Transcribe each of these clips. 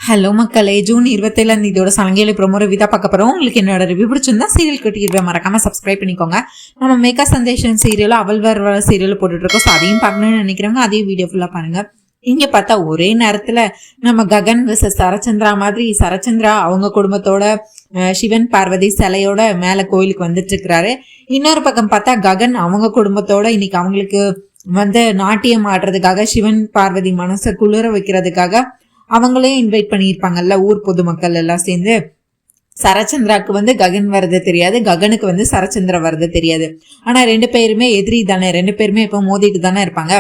Hello மக்களே, June 27 இதோட சலங்கையில promo review தான் பார்க்க போறோம். உங்களுக்கு என்னோட ரிவ்யூ பிடிச்சிருந்தா சீரியல் கட்டிடுவேன், மறக்காம சப்ஸ்கிரைப் பண்ணிக்கோங்க. நம்ம மேக்கா சந்தேஷன் சீரியலும் அவள் வர சீரியல் போட்டுட்டு இருக்கோம். ஸோ அதையும் பார்க்கணும்னு நினைக்கிறவங்க அதையும் வீடியோ ஃபுல்லா பாருங்க. இங்க பார்த்தா ஒரே நேரத்துல நம்ம ககன் விசஸ் சரச்சந்திரா மாதிரி சரச்சந்திரா அவங்க குடும்பத்தோட சிவன் பார்வதி சிலையோட மேல கோயிலுக்கு வந்துட்டு இருக்கிறாரு. இன்னொரு பக்கம் பார்த்தா ககன் அவங்க குடும்பத்தோட இன்னைக்கு அவங்களுக்கு நாட்டியம் ஆடுறதுக்காக சிவன் பார்வதி மனசை குளிர வைக்கிறதுக்காக அவங்களையும் இன்வைட் பண்ணியிருப்பாங்கல்ல ஊர் பொதுமக்கள் எல்லாம் சேர்ந்து. சரச்சந்திராக்கு ககன் வர்றது தெரியாது, ககனுக்கு சரச்சந்திரா வர்றது தெரியாது. ஆனா ரெண்டு பேருமே எதிரி தானே, ரெண்டு பேருமே இப்ப மோதிட்டு தானே இருப்பாங்க.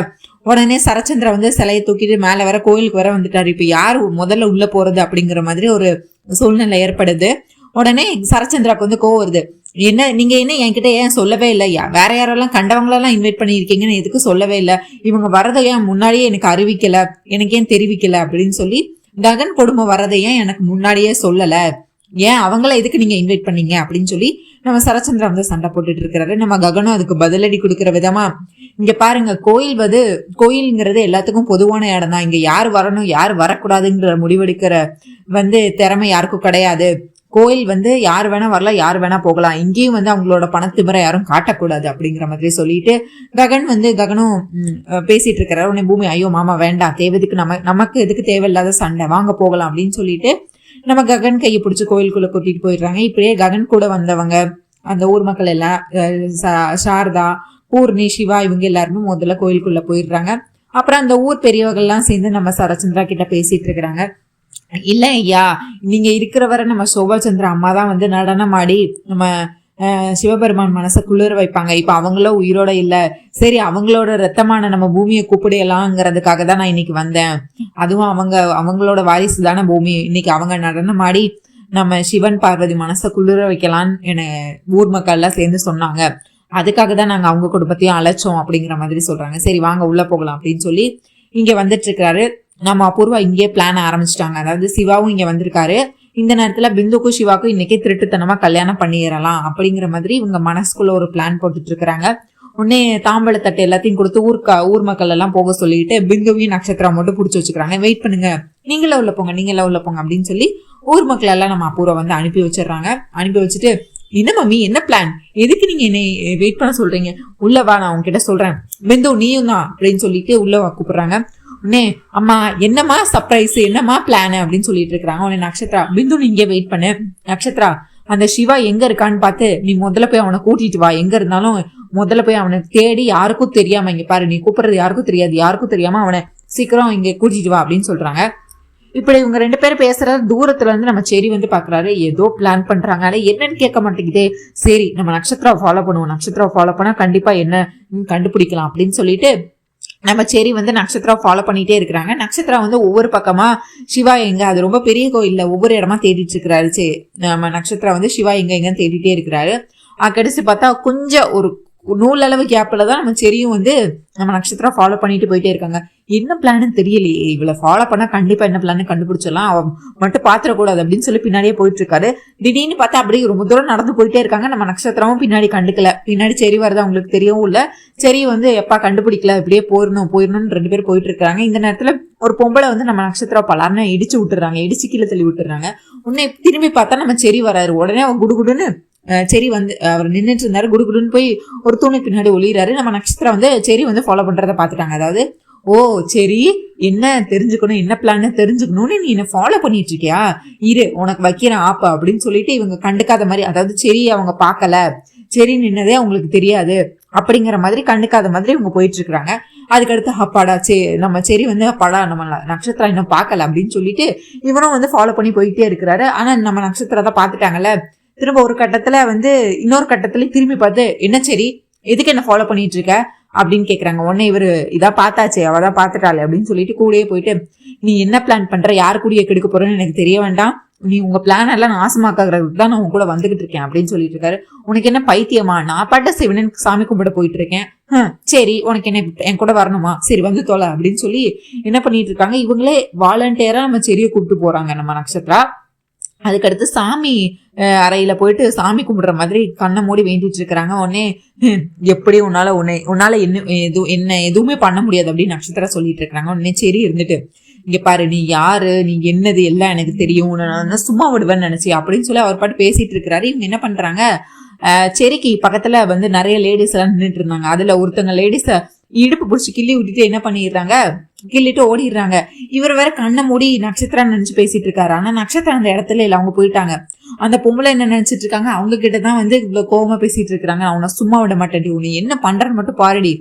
உடனே சரச்சந்திரா சிலையை தூக்கிட்டு மேல வர கோயிலுக்கு வர வந்துட்டாரு. இப்ப யாரு முதல்ல உள்ள போறது அப்படிங்கிற மாதிரி ஒரு சூழ்நிலை ஏற்படுது. உடனே சரச்சந்திராக்கு கோவம் வருது. நீங்க என்ன என்கிட்ட ஏன் சொல்லவே இல்லையா? வேற யாரெல்லாம் கண்டவங்களெல்லாம் இன்வைட் பண்ணியிருக்கீங்கன்னு எதுக்கு சொல்லவே இல்லை? இவங்க வரதை ஏன் முன்னாடியே எனக்கு அறிவிக்கல, எனக்கு ஏன் தெரிவிக்கல அப்படின்னு சொல்லி ககன் குடும்பம் வரதை ஏன் எனக்கு முன்னாடியே சொல்லல, ஏன் அவங்கள எதுக்கு நீங்க இன்வைட் பண்ணீங்க அப்படின்னு சொல்லி நம்ம சரச்சந்திரா சண்டை போட்டுட்டு இருக்கிறாரு. நம்ம ககனும் அதுக்கு பதிலடி கொடுக்கிற விதமா, இங்க பாருங்க, கோயில்ங்கிறது எல்லாத்துக்கும் பொதுவான இடம் தான். இங்க யார் வரணும் யார் வரக்கூடாதுங்கிற முடிவெடுக்கிற திறமை யாருக்கும் கிடையாது. கோயில் யார் வேணா வரலாம், யார் வேணா போகலாம். இங்கேயும் அவங்களோட பணத்திமுறை யாரும் காட்டக்கூடாது அப்படிங்கிற மாதிரி சொல்லிட்டு ககனும் பேசிட்டு இருக்கிறாரு. உடனே பூமி, ஐயோ மாமா வேண்டாம், தேவைக்கு நமக்கு எதுக்கு தேவையில்லாத சண்டை, வாங்க போகலாம் அப்படின்னு சொல்லிட்டு நம்ம ககன் கையை பிடிச்சி கோயிலுக்குள்ள கூட்டிட்டு போயிடுறாங்க. இப்படியே ககன் கூட வந்தவங்க அந்த ஊர் மக்கள் எல்லாம் சாரதா, பூர்ணி, சிவா இவங்க எல்லாருமே முதல்ல கோயிலுக்குள்ள போயிடுறாங்க. அப்புறம் அந்த ஊர் பெரியவர்கள்லாம் சேர்ந்து நம்ம சரச்சந்திரா கிட்ட பேசிட்டு இருக்கிறாங்க. இல்ல ஐயா, நீங்க இருக்கிற வரை நம்ம சோபாச்சந்திரா அம்மா தான் நடனம் ஆடி நம்ம சிவபெருமான் மனசை குளிர வைப்பாங்க. இப்ப அவங்களோ உயிரோட இல்ல, சரி அவங்களோட ரத்தமான நம்ம பூமியை கூப்பிடலாங்கிறதுக்காக தான் நான் இன்னைக்கு வந்தேன். அதுவும் அவங்களோட வாரிசு தானே பூமி. இன்னைக்கு அவங்க நடனம் ஆடி நம்ம சிவன் பார்வதி மனசை குளிர வைக்கலான்னு என ஊர் மக்கள் எல்லாம் சேர்ந்து சொன்னாங்க. அதுக்காக தான் நாங்க அவங்க குடும்பத்தையும் அழைச்சோம் அப்படிங்கிற மாதிரி சொல்றாங்க. சரி வாங்க உள்ள போகலாம் அப்படின்னு சொல்லி இங்க வந்துட்டு இருக்காரு. நம்ம அபூர்வா இங்கே பிளான் ஆரம்பிச்சிட்டாங்க. அதாவது சிவாவும் இங்க வந்திருக்காரு. இந்த நேரத்துல பிந்துக்கும் சிவாக்கும் இன்னைக்கே திருட்டுத்தனமா கல்யாணம் பண்ணிடலாம் அப்படிங்கிற மாதிரி இவங்க மனசுக்குள்ள ஒரு பிளான் போட்டுட்டு இருக்கிறாங்க. உடனே தாம்பழத்தட்டு எல்லாத்தையும் கொடுத்து ஊர் மக்கள் எல்லாம் போக சொல்லிட்டு பிந்துவையும் நட்சத்திரா மட்டும் பிடிச்சி வச்சுக்கிறாங்க. வெயிட் பண்ணுங்க, நீங்களே உள்ள போங்க அப்படின்னு சொல்லி ஊர் மக்கள் எல்லாம் நம்ம அபூர்வா அனுப்பி வச்சிடறாங்க. அனுப்பி வச்சுட்டு, என்ன மம்மி என்ன பிளான், எதுக்கு நீங்க என்னை வெயிட் பண்ண சொல்றீங்க, உள்ள வா நான் உங்ககிட்ட சொல்றேன், பிந்து நீயும் தான் அப்படின்னு சொல்லிட்டு உள்ள கூப்பிடுறாங்க. உடனே அம்மா என்னம்மா சர்ப்ரைஸ், என்னம்மா பிளான் அப்படின்னு சொல்லிட்டு இருக்கிறாங்க. உடனே நட்சத்திரா, பிந்து நீ இங்கே வெயிட் பண்ணு, நட்சத்திரா அந்த சிவா எங்க இருக்கான்னு பார்த்து நீ முதல்ல போய் அவனை கூட்டிட்டு வா, எங்க இருந்தாலும் முதல்ல போய் அவனை தேடி யாருக்கும் தெரியாம, இங்க பாரு நீ கூப்பிடுறது யாருக்கும் தெரியாது, யாருக்கும் தெரியாம அவனை சீக்கிரம் இங்க கூட்டிட்டு வா அப்படின்னு சொல்றாங்க. இப்படி இவங்க ரெண்டு பேரும் பேசுறது தூரத்துல நம்ம செரி பாக்குறாரு. ஏதோ பிளான் பண்றாங்க, என்னன்னு கேட்க மாட்டேங்குதே. சரி நம்ம நட்சத்திராவை ஃபாலோ பண்ணுவோம், நட்சத்திராவை ஃபாலோ பண்ணா கண்டிப்பா என்ன கண்டுபிடிக்கலாம் அப்படின்னு சொல்லிட்டு நம்ம செரி நட்சத்திரா ஃபாலோ பண்ணிட்டே இருக்கிறாங்க. நட்சத்திரா ஒவ்வொரு பக்கமா சிவா எங்க, அது ரொம்ப பெரிய கோயில்ல ஒவ்வொரு இடமா தேடிட்டு இருக்கிறாரு. நம்ம நட்சத்திரா சிவா எங்கன்னு தேடிட்டே இருக்கிறாரு. கடைசி பார்த்தா கொஞ்சம் ஒரு நூலளவு கேப்ல தான் நம்ம செரியும் நம்ம நட்சத்திரா ஃபாலோ பண்ணிட்டு போயிட்டே இருக்காங்க. என்ன பிளான்னு தெரியலையே, இவளை ஃபாலோ பண்ணா கண்டிப்பா என்ன பிளான்னு கண்டுபிடிச்சிடலாம், அவன் மட்டும் பாத்திரக்கூடாது அப்படின்னு சொல்லி பின்னாடியே போயிட்டு இருக்காரு. திடீர்னு பார்த்தா அப்படியே ரொம்ப தூரம் நடந்து போயிட்டே இருக்காங்க. நம்ம நட்சத்திரமும் பின்னாடி கண்டுக்கல. பின்னாடி செரி வருது அவங்களுக்கு தெரியவும் இல்ல. செரி எப்பா கண்டுபிடிக்கல, இப்படியே போயிடணும்னு ரெண்டு பேரும் போயிட்டு இருக்காங்க. இந்த நேரத்துல ஒரு பொம்பளை நம்ம நட்சத்திரா பலார்னு இடிச்சு விட்டுறாங்க, இடிச்சு கீழே தள்ளி விட்டுறாங்க. உடனே திரும்பி பார்த்தா நம்ம செரி வராரு. உடனே அவன் குடுகுடுன்னு செரி அவர் நின்றுட்டு இருந்தாரு. குடுகுடுன்னு போய் ஒரு தூணு பின்னாடி ஒளிறாரு. நம்ம நட்சத்திரா செரி ஃபாலோ பண்றதை பாத்துட்டாங்க. அதாவது ஓ சரி என்ன தெரிஞ்சுக்கணும், என்ன பிளான் தெரிஞ்சுக்கணும்னு நீ என்ன ஃபாலோ பண்ணிட்டு இருக்கியா, இரு உனக்கு வைக்கிறேன் ஆப்பா அப்படின்னு சொல்லிட்டு இவங்க கண்டுக்காத மாதிரி, அதாவது சரி அவங்க பாக்கல, சரி நின்னதே அவங்களுக்கு தெரியாது அப்படிங்கிற மாதிரி கண்டுக்காத மாதிரி இவங்க போயிட்டு இருக்கிறாங்க. அதுக்கடுத்து அப்பாடா நம்ம சரி அப்பாடா நம்ம நட்சத்திரம் இன்னும் பாக்கல அப்படின்னு சொல்லிட்டு இவனும் ஃபாலோ பண்ணி போயிட்டே இருக்கிறாரு. ஆனா நம்ம நட்சத்திரத்தை பாத்துட்டாங்கல்ல. திரும்ப ஒரு கட்டத்துல இன்னொரு கட்டத்துல திரும்பி பார்த்து, என்ன சரி எதுக்கு என்ன ஃபாலோ பண்ணிட்டு இருக்க அப்படின்னு கேக்குறாங்க. உடனே இவரு இதான் பார்த்தாச்சு, அவதான் பாத்துட்டாள் அப்படின்னு சொல்லிட்டு கூடயே போயிட்டு, நீ என்ன பிளான் பண்ற, யாரு கூடிய கெடுக்க போறேன்னு எனக்கு தெரிய வேண்டாம், நீ உங்க பிளான் எல்லாம் நாசமாக்குறதுக்கு தான் நான் உங்க கூட வந்துகிட்டு இருக்கேன் அப்படின்னு சொல்லிட்டு இருக்காரு. உனக்கு என்ன பைத்தியமா, நான் பாட்ட சிவனன் சாமி கும்பிட போயிட்டு இருக்கேன், சரி உனக்கு என்ன என் கூட வரணுமா, சரி வந்து தொலை அப்படின்னு சொல்லி என்ன பண்ணிட்டு இருக்காங்க. இவங்களே வாலண்டியரா நம்ம செடியை கூப்பிட்டு போறாங்க நம்ம நட்சத்திரா. அதுக்கடுத்து சாமி அறையில போயிட்டு சாமி கும்பிடுற மாதிரி கண்ணை மூடி வேண்டிட்டு இருக்கிறாங்க. உடனே எப்படி உன்னால என்ன எதுவுமே பண்ண முடியாது அப்படின்னு நட்சத்திரம் சொல்லிட்டு இருக்கிறாங்க. உடனே சரி இருந்துட்டு, இங்க பாரு நீ யாரு, நீ என்னது எல்லாம் எனக்கு தெரியும், நான் சும்மா விடுவேன்னு நினைச்சி அப்படின்னு சொல்லி அவர் பாட்டு பேசிட்டு இருக்கிறாரு. இவங்க என்ன பண்றாங்க, செரிக்கு பக்கத்துல வந்து நிறைய லேடிஸ் எல்லாம் நின்றுட்டு இருந்தாங்க. அதுல ஒருத்தங்க லேடிஸ இடுப்பு பிடிச்சி கிள்ளி விட்டுட்டு என்ன பண்ணிடுறாங்க, கிள்ளிட்டு ஓடிடுறாங்க. இவர் வேற கண்ணை மூடி நட்சத்திரா நினைச்சு பேசிட்டு இருக்காரு. ஆனா நட்சத்திரம் அந்த இடத்துல இல்ல, அவங்க போயிட்டாங்க. அந்த பொம்பளை என்ன நினைச்சிட்டு இருக்காங்க, அவங்க கிட்டதான் வந்து இவ்வளவு கோவமா பேசிட்டு இருக்காங்க. அவனை சும்மா விட மாட்டேன்டி, உன்னை என்ன பண்றன்னு மட்டும் பாருடி,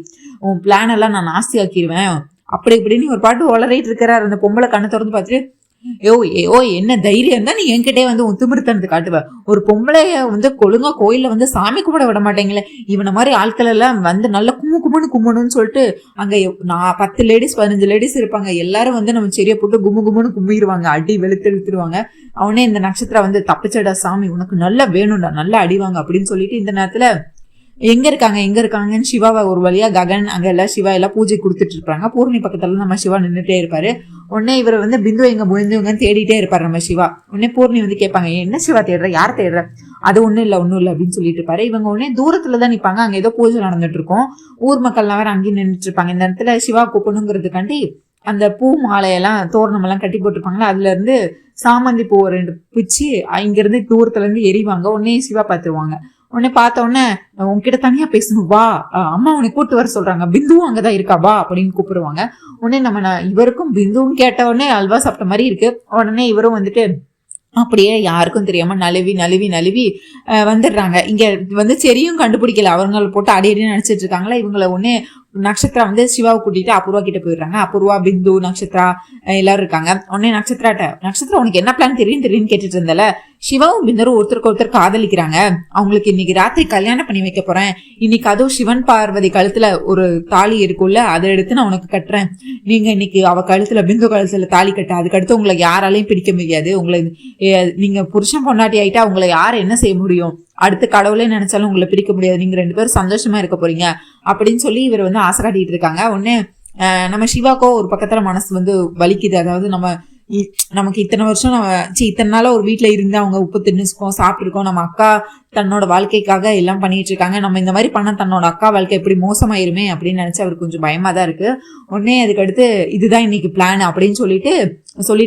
உன் பிளான் எல்லாம் நான் நாஸ்தி ஆக்கிடுவேன் அப்படி இப்படின்னு ஒரு பாட்டு உளறிட்டு இருக்கிறாரு. அந்த பொம்பளை கண்ணை திறந்து பார்த்துட்டு, ஓ என்ன தைரியம் தான் நீ என்கிட்டே வந்து திமிருத்தனத்தை காட்டுவ, ஒரு பொம்பளைய வந்து கொழுங்கா கோயில்ல வந்து சாமி கும்பிட விட மாட்டேங்களே, இவனை மாதிரி ஆட்கள் எல்லாம் வந்து நல்லா கும்பணும்னு சொல்லிட்டு அங்க 10 லேடிஸ் 15 லேடிஸ் இருப்பாங்க. எல்லாரும் வந்து நம்ம செடியை போட்டு கும்முன்னு கும்பிடுவாங்க, அடி வெளுத்துருவாங்க. அவனே இந்த நட்சத்திரம் வந்து தப்பிச்சடா சாமி, உனக்கு நல்லா வேணும்டா, நல்லா அடிவாங்க அப்படின்னு சொல்லிட்டு இந்த நேரத்துல எங்க இருக்காங்கன்னு சிவாவை ஒரு வழியா ககன் அங்க எல்லாம் சிவா எல்லாம் பூஜை கொடுத்துட்டு இருப்பாங்க. பூர்ணி பக்கத்துல நம்ம சிவா நின்றுட்டே இருப்பாரு. உடனே இவர் வந்து பிந்து எங்க தேடிட்டே இருப்பாரு நம்ம சிவா. உடனே பூர்ணி வந்து கேட்பாங்க, என்ன சிவா தேடுற, யார் தேடுற? அது ஒண்ணும் இல்ல அப்படின்னு சொல்லிட்டு இருப்பாரு. இவங்க உடனே தூரத்துலதான் நிப்பாங்க. அங்க ஏதோ பூஜை நடந்துட்டு இருக்கும். ஊர் மக்கள்லாம் வேற அங்கேயும் நின்றுட்டு இருப்பாங்க. இந்த இடத்துல சிவா கூப்பிடணுங்கிறதுக்காண்டி அந்த பூ மாலையெல்லாம் தோரணம் எல்லாம் கட்டி போட்டிருப்பாங்களா, அதுல இருந்து சாமந்தி பூ 2 பிச்சு இங்க இருந்து தூரத்துல இருந்து எரிவாங்க. உடனே சிவா பாத்துருவாங்க. உடனே பார்த்த உடனே உன்கிட்ட தனியா பேசணும் வா, அம்மா உன்னை கூட்டு வர சொல்றாங்க, பிந்துவும் அங்கதான் இருக்கா வா அப்படின்னு கூப்பிடுவாங்க. உடனே இவருக்கும் பிந்துவும் கேட்ட உடனே அல்வா சாப்பிட்ட மாதிரி இருக்கு. உடனே இவரும் வந்துட்டு அப்படியே யாருக்கும் தெரியாம நழுவி வந்துடுறாங்க. இங்க வந்து சரியும் கண்டுபிடிக்கல, அவங்களை போட்டு அடி நினைச்சிட்டு இருக்காங்களா. இவங்களை ஒன்னே நட்சத்திரா வந்து சிவாவை கூட்டிட்டு அபூர்வா கிட்ட போயிடுறாங்க. அபூர்வா, பிந்து, நட்சத்திரா எல்லாரும் இருக்காங்க. உடனே நட்சத்திரா உனக்கு என்ன பிளான் தெரியும் கேட்டுட்டு இருந்தல, சிவாவும் பிந்தரும் ஒருத்தருக்கு ஒருத்தர் காதலிக்கிறாங்க, அவங்களுக்கு இன்னைக்கு ராத்திரி கல்யாணம் பண்ணி வைக்க போறேன், இன்னைக்கு அதுவும் சிவன் பார்வதி கழுத்துல ஒரு தாலி இருக்குல்ல, அதை எடுத்து நான் உனக்கு கட்டுறேன், நீங்க இன்னைக்கு அவ கழுத்துல பிந்து கழுத்துல தாலி கட்ட, அதுக்கடுத்து உங்களை யாராலையும் பிடிக்க முடியாது, உங்களை நீங்க புருஷன் பொண்டாட்டி ஆயிட்டா உங்களை யார் என்ன செய்ய முடியும், அடுத்து கடவுளே நினைச்சாலும் உங்களை பிரிக்க முடியாது, நீங்க 2 பேரும் சந்தோஷமா இருக்க போறீங்க அப்படின்னு சொல்லி இவர் வந்து ஆசை காட்டிட்டு இருக்காங்க. உடனே நம்ம சிவாக்கோ ஒரு பக்கத்துல மனசு வந்து வலிக்குது. அதாவது நமக்கு இத்தனை வருஷம் இத்தனை நாளா ஒரு வீட்டுல இருந்து அவங்க உப்பு தின்னுக்கோம் சாப்பிட்டுருக்கோம், நம்ம அக்கா தன்னோட வாழ்க்கைக்காக எல்லாம் பண்ணிட்டு இருக்காங்க, நம்ம இந்த மாதிரி பண்ண தன்னோட அக்கா வாழ்க்கை எப்படி மோசமாயிருமே அப்படின்னு நினைச்சு அவருக்கு கொஞ்சம் பயமா தான் இருக்கு. உடனே அதுக்கடுத்து இதுதான் இன்னைக்கு பிளான் அப்படின்னு சொல்லிட்டு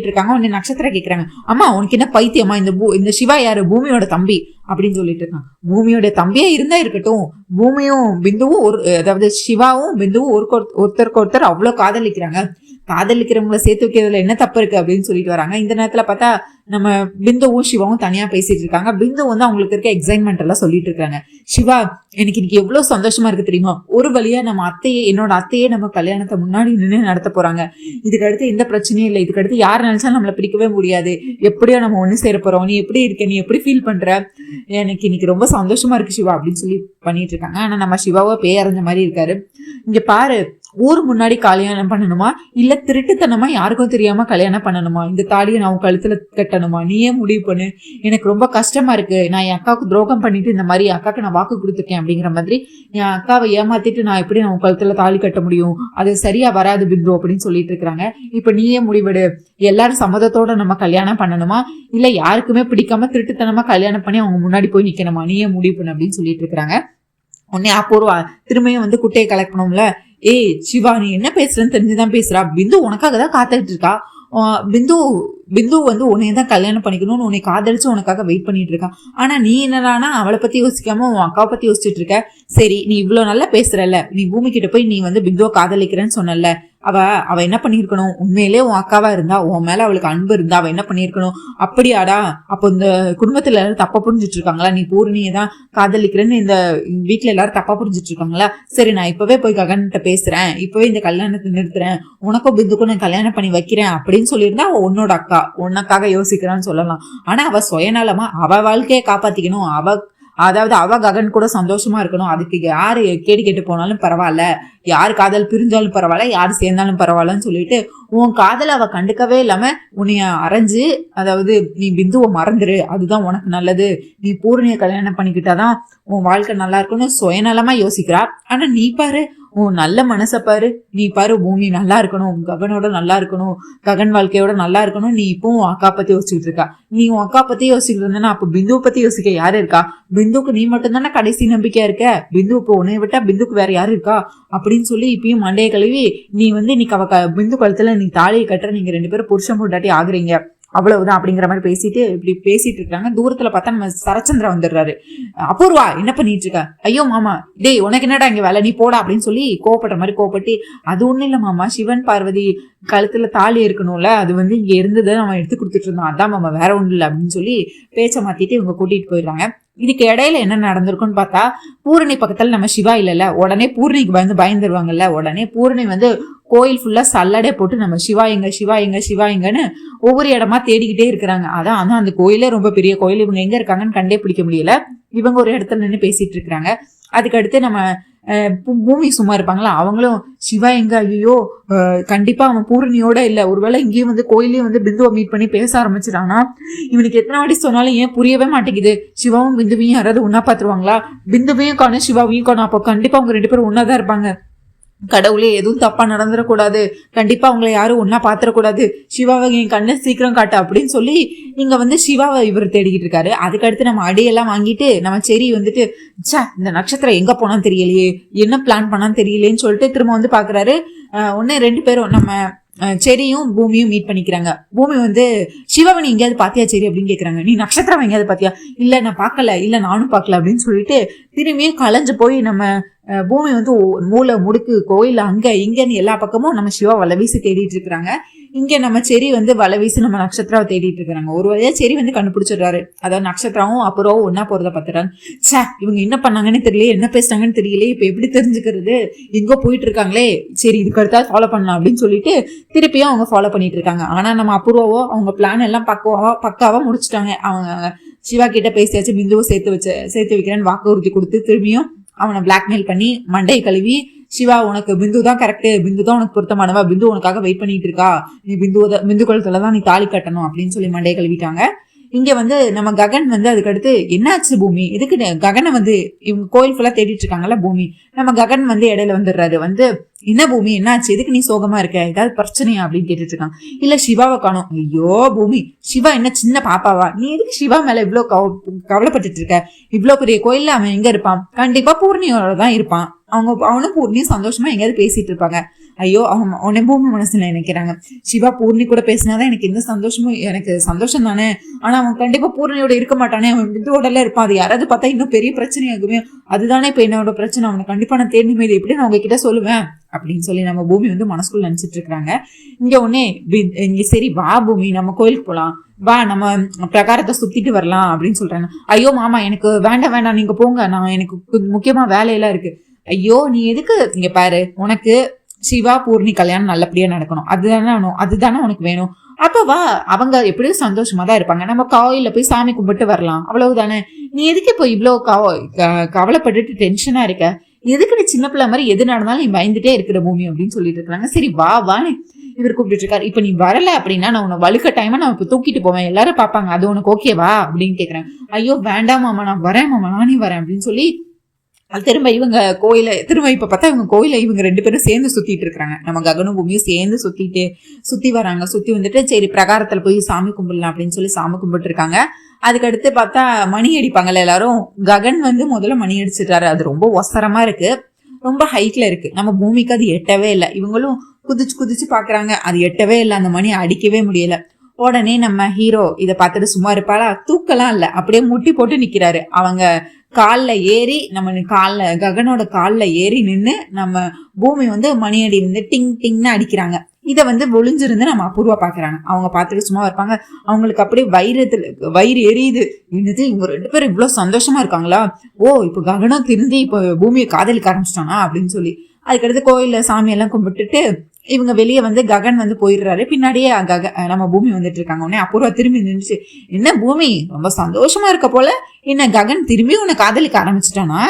இருக்காங்க. உடனே நட்சத்திரம் கேட்கறாங்க, அம்மா உனக்கு என்ன பைத்தியமா, இந்த சிவா யாரு, பூமியோட தம்பி அப்படின்னு சொல்லிட்டு இருக்காங்க. பூமியோட தம்பியே இருந்தா இருக்கட்டும், பூமியும் பிந்துவும் அதாவது சிவாவும் பிந்துவும் ஒருத்தருக்கு ஒருத்தர் அவ்வளவு காதலிக்கிறவங்களை சேர்த்து வைக்கிறதுல என்ன தப்பு இருக்கு அப்படின்னு சொல்லிட்டு வராங்க. இந்த நேரத்துல பார்த்தா நம்ம பிந்துவும் சிவாவும் தனியா பேசிட்டு இருக்காங்க. பிந்து வந்து அவங்களுக்கு இருக்க எக்ஸைட்மெண்ட் எல்லாம் சொல்லிட்டு இருக்காங்க. சிவா எனக்கு இன்னைக்கு எவ்வளவு சந்தோஷமா இருக்கு தெரியுமா, ஒரு வழியா நம்ம என்னோட அத்தையே நம்ம கல்யாணத்தை முன்னாடி நின்று நடத்த போறாங்க, இதுக்கு அடுத்து எந்த பிரச்சனையும் இல்லை, இதுக்கு அடுத்து யார் நினைச்சாலும் நம்மள பிரிக்கவே முடியாது, எப்படியோ நம்ம ஒண்ணு சேர போறோம், நீ எப்படி இருக்க, நீ எப்படி ஃபீல் பண்ற, எனக்கு இன்னைக்கு ரொம்ப சந்தோஷமா இருக்கு சிவா அப்படின்னு சொல்லி பண்ணிட்டு இருக்காங்க. ஆனா நம்ம சிவாவோ பேரஞ்ச மாதிரி இருக்காரு. இங்க பாரு, ஊர் முன்னாடி கல்யாணம் பண்ணணுமா இல்ல திருட்டுத்தனமா யாருக்கும் தெரியாம கல்யாணம் பண்ணணுமா, இந்த தாலியை நான் கழுத்துல கட்டணுமா, நீயே முடிவு பண்ணு, எனக்கு ரொம்ப கஷ்டமா இருக்கு, நான் என் அக்காவுக்கு துரோகம் பண்ணிட்டு இந்த மாதிரி அக்காவுக்கு நான் வாக்கு கொடுத்துருக்கேன் அப்படிங்கிற மாதிரி என் அக்காவை ஏமாத்திட்டு நான் எப்படி நான் கழுத்துல தாலி கட்ட முடியும், அது சரியா வராது பிந்து அப்படின்னு சொல்லிட்டு இருக்காங்க. இப்ப நீயே முடிவெடு, எல்லாரும் சம்மதத்தோட நம்ம கல்யாணம் பண்ணணுமா இல்ல யாருக்குமே பிடிக்காம திருட்டுத்தனமா கல்யாணம் பண்ணி அவங்க முன்னாடி போய் நிக்கணுமா, நீயே முடிவு பண்ணு அப்படின்னு சொல்லிட்டு இருக்காங்க. உடனே அபூர்வா திரும்பியும் வந்து குட்டையை கலக்கணும்ல, ஏய் சிவா நீ என்ன பேசுறன்னு தெரிஞ்சுதான் பேசுறா, பிந்து உனக்காக தான் காத்துக்கிட்டு இருக்கா, பிந்து வந்து உன்னையதான் கல்யாணம் பண்ணிக்கணும்னு உன்னை காதலிச்சு உனக்காக வெயிட் பண்ணிட்டு இருக்கா, ஆனா நீ என்னடானா அவளை பத்தி யோசிக்காம உன் அக்காவை பத்தி யோசிச்சுட்டு இருக்க. சரி நீ இவ்வளவு நல்லா பேசுறல, நீ பூமி கிட்ட போய் நீ வந்து பிந்துவை காதலிக்கிறேன்னு சொன்னல, அவ என்ன பண்ணிருக்கணும், உண்மையிலே உன் அக்காவா இருந்தா உன் மேல அவளுக்கு அன்பு இருந்தா அவ என்ன பண்ணிருக்கணும், அப்படியாடா அப்போ இந்த குடும்பத்துல எல்லாரும் தப்பா புரிஞ்சிட்டு இருக்காங்களா, நீ பூர்ணியை தான் காதலிக்கிறேன்னு இந்த வீட்டுல எல்லாரும் தப்பா புரிஞ்சிட்டு இருக்காங்களா, சரி நான் இப்பவே போய் ககன்கிட்ட பேசுறேன், இப்பவே இந்த கல்யாணத்தை நிறுத்துறேன், உனக்கும் பிந்துக்கும் நான் கல்யாணம் பண்ணி வைக்கிறேன் அப்படின்னு சொல்லியிருந்தா உன்னோட அக்கா உனக்காக யோசிக்கிறான்னு சொல்லலாம். ஆனா அவ சுயநலமா அவ வாழ்க்கையை காப்பாத்திக்கணும், அவ ககன் கூட சந்தோஷமா இருக்கணும், அதுக்கு யாரு கேடு கேட்டு போனாலும் பரவாயில்ல, யாரு காதல் பிரிஞ்சாலும் பரவாயில்ல, யாரு சேர்ந்தாலும் பரவாயில்லன்னு சொல்லிட்டு உன் காதல் அவ கண்டுக்கவே இல்லாம உன்னைய அரைஞ்சு, அதாவது நீ பிந்துவை மறந்துரு, அதுதான் உனக்கு நல்லது, நீ பூர்ணிய கல்யாணம் பண்ணிக்கிட்டாதான் உன் வாழ்க்கை நல்லா இருக்கும்னு சுயநலமா யோசிக்கிறா. ஆனா நீ பாரு ஓ நல்ல மனசை பாரு, நீ பாரு பூமி நல்லா இருக்கணும், ககனோட நல்லா இருக்கணும், ககன் வாழ்க்கையோட நல்லா இருக்கணும், நீ இப்பவும் அக்கா பத்தி யோசிச்சுட்டு இருக்கா. நீ உன் அக்கா பத்தி யோசிச்சுட்டு இருந்தேன்னா அப்ப பிந்துவை பத்தி யோசிக்க யாரு இருக்கா? பிந்துக்கு நீ மட்டும் தானே கடைசி நம்பிக்கையா இருக்க. பிந்து இப்போ உன்னை விட்டா பிந்துக்கு வேற யாரு இருக்கா அப்படின்னு சொல்லி இப்பயும் மண்டைய கழுவி நீ பிந்து கழுத்துல நீ தாலியை கட்டுற, நீங்க 2 பேரும் புருஷன் பொண்டாட்டி ஆகுறீங்க, அவ்வளவுதான் அப்படிங்கிற மாதிரி பேசிட்டு இப்படி பேசிட்டு இருக்காங்க. தூரத்துல பார்த்தா நம்ம சரச்சந்திரா வந்துடுறாரு. அபூர்வா என்ன பண்ணிட்டு இருக்க? ஐயோ மாமா, டேய் உனக்கு என்னடா இங்க வேலை, நீ போடா அப்படின்னு சொல்லி கோவப்படுற மாதிரி கோவப்பட்டு, அது ஒண்ணும் இல்ல மாமா, சிவன் பார்வதி கழுத்துல தாலி இருக்கணும்ல, அது இங்க இருந்ததை நம்ம எடுத்து கொடுத்துட்டு இருந்தோம், அதான் மாமா, வேற ஒண்ணும் இல்லை அப்படின்னு சொல்லி பேச்சை மாத்திட்டு இவங்க கூட்டிட்டு போயிடுறாங்க. இதுக்கு இடையில என்ன நடந்திருக்குன்னு பார்த்தா, பூரணி பக்கத்துல நம்ம சிவா இல்லைல்ல, உடனே பூரணிக்கு பயந்துருவாங்கல்ல, உடனே பூரணி கோயில் ஃபுல்லா சல்லடே போட்டு நம்ம சிவா எங்க சிவா எங்க சிவா எங்கன்னு ஒவ்வொரு இடமா தேடிக்கிட்டே இருக்கிறாங்க. அதான் அந்த கோயிலே ரொம்ப பெரிய கோயில், இவங்க எங்க இருக்காங்கன்னு கண்டே பிடிக்க முடியல. இவங்க ஒரு இடத்துல நின்று பேசிட்டு இருக்கிறாங்க. அதுக்கடுத்து நம்ம பூமி சும்மா இருப்பாங்களா, அவங்களும் சிவா எங்க, ஐயோ கண்டிப்பா அவன் பூரணியோட இல்ல, ஒருவேளை இங்கேயும் கோயிலையும் பிந்துவை மீட் பண்ணி பேச ஆரம்பிச்சிட்டானா, இவனுக்கு எத்தனை வாட்டி சொன்னாலும் ஏன் புரியவே மாட்டேங்குது, சிவாவும் பிந்துவையும் யாராவது ஒன்னா பாத்துருவாங்களா, பிந்துவையும் காணும் சிவாவையும் காணும், அப்போ கண்டிப்பா அவங்க 2 பேரும் ஒன்னாதான் இருப்பாங்க, கடவுளே எதுவும் தப்பா நடந்துடக்கூடாது, கண்டிப்பா அவங்களை யாரும் ஒன்னா பாத்திரக்கூடாது, சிவாவை என் கண்ணை சீக்கிரம் காட்டு அப்படின்னு சொல்லி நீங்க சிவாவை இவர் தேடிக்கிட்டு இருக்காரு. அதுக்கடுத்து நம்ம அடியெல்லாம் வாங்கிட்டு நம்ம செரி இந்த நட்சத்திரம் எங்க போனான்னு தெரியலையே, என்ன பிளான் பண்ணான்னு தெரியலேன்னு சொல்லிட்டு திரும்ப பாக்குறாரு. ஒன்னு 2 பேரும் நம்ம செரியும் பூமியும் மீட் பண்ணிக்கிறாங்க. பூமி சிவாவை நீ எங்கேயாவது பாத்தியா செரி அப்படின்னு கேக்குறாங்க. நீ நட்சத்திரம் எங்கேயாவது பாத்தியா? இல்ல நான் பாக்கல, இல்ல நானும் பாக்கல அப்படின்னு சொல்லிட்டு திரும்பியும் கலைஞ்சு போய் நம்ம பூமி மூளை முடுக்கு கோயில் அங்க இங்கன்னு எல்லா பக்கமும் நம்ம சிவா வலவீசி தேடிட்டு இருக்கிறாங்க. இங்க நம்ம செரி வலவீசி நம்ம நட்சத்திராவை தேடிட்டு இருக்கிறாங்க. ஒரு வழியா செரி கண்டுபிடிச்சிடுறாரு. அதாவது நட்சத்திராவும் அப்புறம் ஒன்னா போறத பாத்துறாங்க. இவங்க என்ன பண்ணாங்கன்னு தெரியல, என்ன பேசுறாங்கன்னு தெரியல, இப்ப எப்படி தெரிஞ்சுக்கிறது, எங்க போயிட்டு இருக்காங்களே, சரி இதுக்கு அடுத்தா ஃபாலோ பண்ணலாம் அப்படின்னு சொல்லிட்டு திருப்பியும் அவங்க ஃபாலோ பண்ணிட்டு இருக்காங்க. ஆனா நம்ம அபூர்வாவோ அவங்க பிளான் எல்லாம் பக்காவா முடிச்சுட்டாங்க. அவங்க சிவா கிட்ட பேசியாச்சு, பிந்துவை சேர்த்து வைக்கிறேன்னு வாக்குறுதி கொடுத்து திரும்பியும் அவனை பிளாக்மெயில் பண்ணி மண்டையை கழுவி, சிவா உனக்கு பிந்து தான் கரெக்ட், பிந்து தான் உனக்கு பொருத்தமானவா, பிந்து உனக்காக வெயிட் பண்ணிட்டு இருக்கா, நீ பிந்து குளத்துலதான் நீ தாலி கட்டணும் அப்படின்னு சொல்லி மண்டையை கழுவிட்டாங்க. இங்க நம்ம ககன் அதுக்கடுத்து என்னாச்சு பூமி, இதுக்கு ககனை இவங்க கோயில் ஃபுல்லா தேடிட்டு இருக்காங்கல்ல பூமி, நம்ம ககன் இடையில வந்துடுறாரு. என்ன பூமி என்னாச்சு, எதுக்கு நீ சோகமா இருக்க, ஏதாவது பிரச்சனையா அப்படின்னு கேட்டுட்டு இருக்காங்க. இல்ல சிவாவை காணோம். ஐயோ பூமி, சிவா என்ன சின்ன பாப்பாவா, நீ எதுக்கு சிவா மேல இவ்வளவு கவலைப்பட்டுட்டு இருக்க, இவ்வளவு பெரிய கோயில்ல அவன் எங்க இருப்பான், கண்டிப்பா பூர்ணியோட தான் இருப்பான், அவனும் பூர்ணியும் சந்தோஷமா எங்கேயாவது பேசிட்டு இருப்பாங்க. ஐயோ அவங்க உன்னை பூமி மனசுல நினைக்கிறாங்க, சிவா பூர்ணி கூட பேசினாதான் எனக்கு எந்த சந்தோஷமும், எனக்கு சந்தோஷம் தானே, ஆனா அவன் கண்டிப்பா பூர்ணியோட இருக்க மாட்டானே, அவன் பிந்துவோடல இருப்பான், அது யாராவது பார்த்தா இன்னும் பெரிய பிரச்சனை ஆகுமே, அதுதானே இப்ப என்னோட பிரச்சனை, அவனை கண்டிப்பா நான் தேடி மீது எப்படி நான் உங்ககிட்ட சொல்லுவேன் அப்படின்னு சொல்லி நம்ம பூமி மனசுக்குள்ள நினைச்சிட்டு இருக்காங்க. இங்க உடனே இங்க சரி வா பூமி நம்ம கோயிலுக்கு போலாம், வா நம்ம பிரகாரத்தை சுத்திட்டு வரலாம் அப்படின்னு சொல்றாங்க. ஐயோ மாமா எனக்கு வேண்டாம் நீங்க போங்க, நான் எனக்கு முக்கியமா வேலையெல்லாம் இருக்கு. ஐயோ நீ எதுக்கு, இங்க பாரு உனக்கு சிவா பூர்ணி கல்யாணம் நல்லபடியா நடக்கணும், அதுதானே உனக்கு வேணும், அப்ப வா, அவங்க எப்படியும் சந்தோஷமா தான் இருப்பாங்க, நம்ம கோயில்ல போய் சாமி கும்பிட்டு வரலாம், அவ்வளவுதானே, நீ எதுக்கு இப்போ இவ்வளவு கவலைப்பட்டுட்டு டென்ஷனா இருக்க, எதுக்கு நீ சின்ன பிள்ளை மாதிரி எது நடந்தாலும் நீ பயந்துட்டே இருக்கிற பூமி அப்படின்னு சொல்லிட்டு இருக்காங்க. சரி வா வான்னு இவர் கூப்பிட்டு இருக்காரு. இப்ப நீ வரல அப்படின்னா நான் உன்னை வலுக்க டைமா நான் இப்ப தூக்கிட்டு போவேன், எல்லாரும் பாப்பாங்க, அது உனக்கு ஓகேவா அப்படின்னு கேக்குறேன். ஐயோ வேண்டாம் மாமா, நான் வரேன் மாமா, நானே வரேன் அப்படின்னு சொல்லி திரும்ப இவங்க கோயில இப்ப பார்த்தா இவங்க கோயில இவங்க 2 பேரும் சேர்ந்து சுத்திட்டு இருக்காங்க. நம்ம ககனும் பூமியும் சேர்ந்து சுத்தி வராங்க. சுத்தி சரி பிரகாரத்துல போய் சாமி கும்பிடலாம் அப்படின்னு சொல்லி சாமி கும்பிட்டு இருக்காங்க. அதுக்கடுத்து பார்த்தா மணி அடிப்பாங்கல்ல எல்லாரும், ககன் முதல்ல மணி அடிச்சிட்டாரு. அது ரொம்ப ஒசரமா இருக்கு, ரொம்ப ஹைட்ல இருக்கு, நம்ம பூமிக்கு அது எட்டவே இல்லை. இவங்களும் குதிச்சு பாக்குறாங்க, அது எட்டவே இல்லை, அந்த மணி அடிக்கவே முடியல. உடனே நம்ம ஹீரோ இதை பார்த்துட்டு சும்மா இருப்பாளா, தூக்கலாம் இல்ல, அப்படியே முட்டி போட்டு நிக்கிறாரு. அவங்க கால்ல ஏறி நம்ம ககனோட கால்ல ஏறி நின்று நம்ம பூமி மணியடி டிங் டிங்னு அடிக்கிறாங்க. இதை ஒளிஞ்சிருந்து நம்ம அபூர்வா பாக்குறாங்க. அவங்க பார்த்துட்டு சும்மா இருப்பாங்க. அவங்களுக்கு அப்படியே வயிறு எரியுது. என்னது இவங்க 2 பேரும் இவ்வளவு சந்தோஷமா இருக்காங்களா, ஓ இப்ப ககனம் திருந்தி இப்ப பூமியை காதலிக்க ஆரம்பிச்சிட்டானா அப்படின்னு சொல்லி அதுக்கடுத்து கோயில்ல சாமியெல்லாம் கும்பிட்டுட்டு இவங்க வெளியே ககன் போயிடுறாரு. பின்னாடியே நம்ம பூமி வந்துட்டு இருக்காங்க. உடனே அபூர்வா திரும்பி நின்றுச்சு, என்ன பூமி ரொம்ப சந்தோஷமா இருக்க போல, என்ன ககன் திரும்பி உன்னை காதலிக்க ஆரம்பிச்சிட்டானா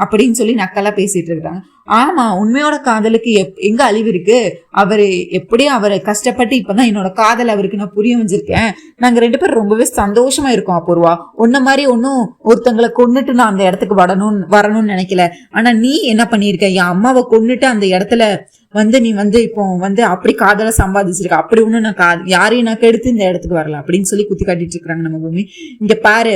அப்படின்னு சொல்லி நக்கலா பேசிட்டு இருக்காங்க. ஆமா, உண்மையோட காதலுக்கு எங்க அழிவு இருக்கு? எப்படியும் அவரை கஷ்டப்பட்டு இப்பதான் என்னோட காதல் அவருக்கு நான் புரிய வச்சிருக்கேன். நாங்க 2 பேரும் ரொம்பவே சந்தோஷமா இருக்கோம் அபூர்வா. உன்ன மாதிரி ஒன்னும் ஒருத்தங்களை கொன்னுட்டு நான் அந்த இடத்துக்கு வரணும்னு நினைக்கல. ஆனா நீ என்ன பண்ணிருக்க, என் அம்மாவை கொன்னுட்டு அந்த இடத்துல நீ இப்போ அப்படி காதலை சம்பாதிச்சிருக்க. அப்படி ஒண்ணு நான் யாரையும் நான் கெடுத்து இந்த இடத்துக்கு வரல அப்படின்னு சொல்லி குத்தி காட்டிட்டு இருக்காங்க நம்ம பூமி. இங்க பாரு,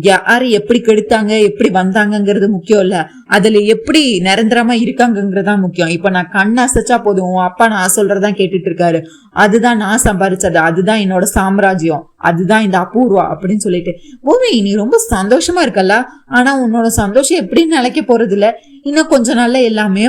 யாரு எப்படி கெடுத்தாங்க எப்படி வந்தாங்கிறது முக்கியம் இல்ல, அதுல எப்படி நிரந்தரமா இருக்காங்கிறதான் முக்கியம். இப்ப நான் கண் அசைச்சா போதும் உன் அப்பா நான் சொல்றதான் கேட்டுட்டு இருக்காரு. அதுதான் நான் சம்பாதிச்சது, அதுதான் என்னோட சாம்ராஜ்யம், அதுதான் இந்த அபூர்வா அப்படின்னு சொல்லிட்டு. பூமி நீ ரொம்ப சந்தோஷமா இருக்கல்ல, ஆனா உன்னோட சந்தோஷம் எப்படின்னு நிலைக்க போறது இல்ல. இன்னும் கொஞ்ச நாள்ல எல்லாமே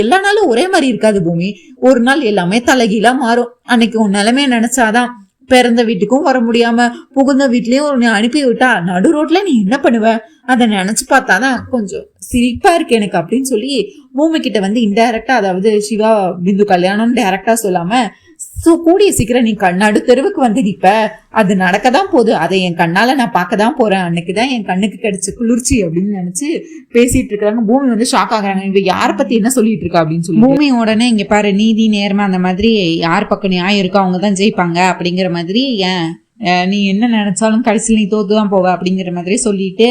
எல்லா நாளும் ஒரே மாதிரி இருக்காது பூமி. ஒரு நாள் எல்லாமே தலைகீழா மாறும். அன்னைக்கு உன் நிலைமைய நினைச்சாதான் பிறந்த வீட்டுக்கும் வர முடியாம புகுந்த வீட்லயும் நீ அனுப்பி விட்டா நடு ரோட்ல நீ என்ன பண்ணுவ? அதை நினைச்சு பார்த்தாதான் கொஞ்சம் சிரிப்பா இருக்கு எனக்கு அப்படின்னு சொல்லி பூமி கிட்ட இன்டைரக்டா, அதாவது சிவா பிந்து கல்யாணம் டைரக்டா சொல்லாம கூடிய சீக்கிரம் நீ நடு தெருவுக்கு நிப்ப, அது நடக்கதான் போகுது, அதை என் கண்ணால நான் பார்க்கதான் போறேன், அன்னைக்குதான் என் கண்ணுக்கு கிடைச்ச குளிர்ச்சி அப்படின்னு நினைச்சு பேசிட்டு இருக்காங்க. பூமி ஷாக் ஆகுறாங்க, இவ யார பத்தி என்ன சொல்லிட்டு இருக்கா அப்படின்னு சொல்லி. பூமி உடனே இங்க பாரு, நீதி நேர்மை அந்த மாதிரி யார் பக்கம் நியாயம் இருக்கோ அவங்கதான் ஜெயிப்பாங்க அப்படிங்கிற மாதிரி, ஏன் நீ என்ன நினைச்சாலும் கடைசியில் நீ தோத்துதான் போவ அப்படிங்கிற மாதிரி சொல்லிட்டு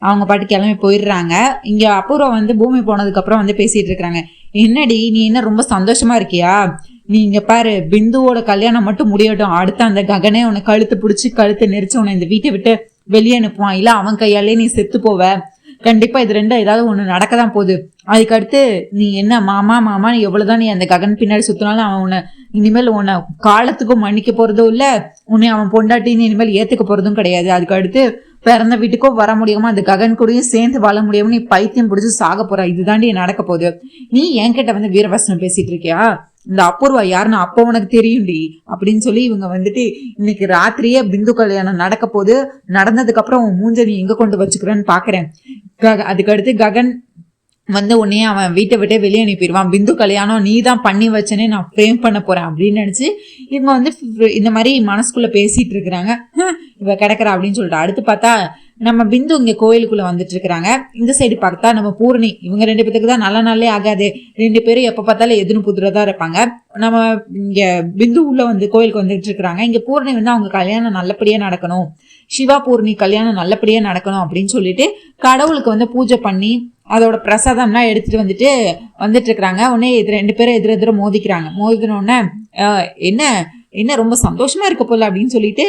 அவங்க பாட்டு கிளம்பி போயிடுறாங்க. இங்க அபூர்வா பூமி போனதுக்கு அப்புறம் பேசிட்டு இருக்காங்க. என்னடி நீ என்ன ரொம்ப சந்தோஷமா இருக்கியா? நீங்க பாரு, பிந்துவோட கல்யாணம் மட்டும் முடியட்டும், அடுத்து அந்த ககனே உன்னை கழுத்து நெரிச்சு உன்னை இந்த வீட்டை விட்டு வெளியே அனுப்புவான், இல்ல அவன் கையாலே நீ செத்து போவ. கண்டிப்பா இது ரெண்டும் ஏதாவது ஒண்ணு நடக்கதான் போகுது. அதுக்கடுத்து நீ என்ன மாமா நீ எவ்வளவுதான் நீ அந்த ககன் பின்னாடி சுத்தினாலும் அவன் உன்னை இனிமேல் உன்னை காலத்துக்கும் மன்னிக்க போறதும் இல்ல, உன்னை அவன் பொண்டாட்டின்னு இனிமேல் ஏத்துக்க போறதும் கிடையாது. அதுக்கு அடுத்து பிறந்த வீட்டுக்கும் வர முடியாம அந்த ககன் கூடயும் சேர்ந்து வாழ முடியாம நீ பைத்தியம் பிடிச்சு சாக போற. இதுதாண்டி நடக்க போகுது. நீ என்கிட்ட வீரவசனம் பேசிட்டு இருக்கியா? இந்த அபூர்வா யாருன்னு அப்போ உனக்கு தெரியும்டி அப்படின்னு சொல்லி இவங்க இன்னைக்கு ராத்திரியே பிந்து கல்யாணம் நடக்க போது, நடந்ததுக்கு அப்புறம் உன் மூஞ்ச நீ எங்க கொண்டு வச்சுக்கிறேன்னு பாக்குறேன். அதுக்கடுத்து ககன் உன்னையே அவன் வீட்டை விட்டே வெளியே அனுப்பிடுவான். பிந்து கல்யாணம் நீ தான் பண்ணி வச்சனே, நான் ஃப்ரேம் பண்ண போறேன் அப்படின்னு நினைச்சு இவங்க இந்த மாதிரி மனசுக்குள்ள பேசிட்டு இருக்கிறாங்க. இவ கிடக்குறா அப்படின்னு சொல்லிட்டு அடுத்து பார்த்தா நம்ம பிந்து இங்க கோயிலுக்குள்ள வந்துட்டு இருக்கிறாங்க. இந்த சைடு பார்த்தா நம்ம பூரணி, இவங்க 2 பேத்துக்கு தான் நல்ல நாளே ஆகாது. 2 பேரும் எப்ப பார்த்தாலும் எதுன்னு புதுரதா இருப்பாங்க. நம்ம இங்க பிந்து உள்ள கோயிலுக்கு வந்துட்டு இருக்கிறாங்க. இங்க பூரணி அவங்க கல்யாணம் நல்லபடியா நடக்கணும், சிவா பூர்ணி கல்யாணம் நல்லபடியா நடக்கணும் அப்படின்னு சொல்லிட்டு கடவுளுக்கு பூஜை பண்ணி அதோட பிரசாதம்லாம் எடுத்துட்டு வந்துட்டு இருக்கிறாங்க. உடனே 2 பேரும் எதிர மோதிக்கிறாங்க. மோதினோடனே என்ன ரொம்ப சந்தோஷமா இருக்க போல அப்படின்னு சொல்லிட்டு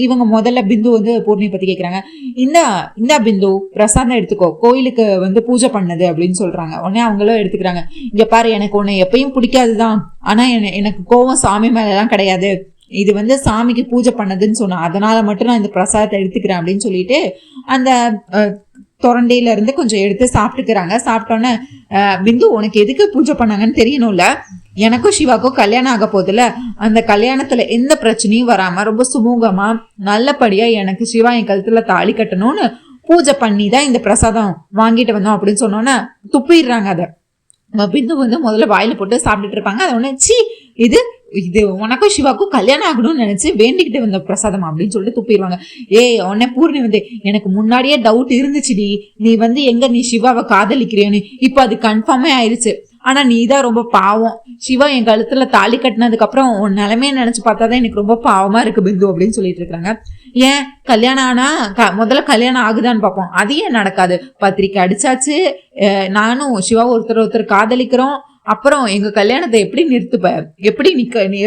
இவங்க முதல்ல பிந்து பூர்ணி பத்தி கேக்குறாங்க. இந்தா பிந்து பிரசாதம் எடுத்துக்கோ, கோயிலுக்கு பூஜை பண்ணது அப்படின்னு சொல்றாங்க. உடனே அவங்களும் எடுத்துக்கிறாங்க. இங்க பாரு, எனக்கு உன்னை எப்பயும் பிடிக்காதுதான், ஆனா எனக்கு கோவம் சாமி மேல எல்லாம் கிடையாது. இது சாமிக்கு பூஜை பண்ணதுன்னு சொன்னா, அதனால மட்டும் நான் இந்த பிரசாதத்தை எடுத்துக்கிறேன் அப்படின்னு சொல்லிட்டு அந்த தொரண்டையில இருந்து கொஞ்சம் எடுத்து சாப்பிட்டுக்கிறாங்க. சாப்பிட்டோன்னே பிந்து உனக்கு எதுக்கு பூஜை பண்ணாங்கன்னு தெரியணும்ல, எனக்கும் சிவாக்கும் கல்யாணம் ஆக போதில்ல, அந்த கல்யாணத்துல எந்த பிரச்சனையும் வராம ரொம்ப சுமூகமா நல்லபடியா எனக்கு சிவா என் கழுத்துல தாலி கட்டணும்னு பூஜை பண்ணி தான் இந்த பிரசாதம் வாங்கிட்டு வந்தோம் அப்படின்னு சொன்னோன்னே துப்பிடுறாங்க. அதை பிந்து முதல்ல வாயில போட்டு சாப்பிட்டுட்டு இருப்பாங்க. அதை ஒண்ணு சி இது உனக்கும் சிவாக்கும் கல்யாணம் ஆகணும்னு நினைச்சு வேண்டிக்கிட்டு வந்த பிரசாதம் அப்படின்னு சொல்லிட்டு துப்பிடுவாங்க. உன்னை பூர்ணி எனக்கு முன்னாடியே டவுட் இருந்துச்சுடி, நீ எங்க நீ சிவாவை காதலிக்கிறியோன்னு. இப்ப அது கன்ஃபார்மே ஆயிடுச்சு. ஆனா நீ தான் ரொம்ப பாவம். சிவா என் கழுத்துல தாலி கட்டினதுக்கு அப்புறம் உன் நிலைமையை நினைச்சு பார்த்தாதான் எனக்கு ரொம்ப பாவமா இருக்கு பிந்து அப்படின்னு சொல்லிட்டு இருக்காங்க. ஏன் கல்யாணம் ஆனா முதல்ல கல்யாணம் ஆகுதான்னு பார்ப்போம், அது ஏன் நடக்காது? பத்திரிக்கை அடிச்சாச்சு, நானும் சிவா ஒருத்தர் காதலிக்கிறோம், அப்புறம் எங்க கல்யாணத்தை எப்படி நிறுத்துப்ப, எப்படி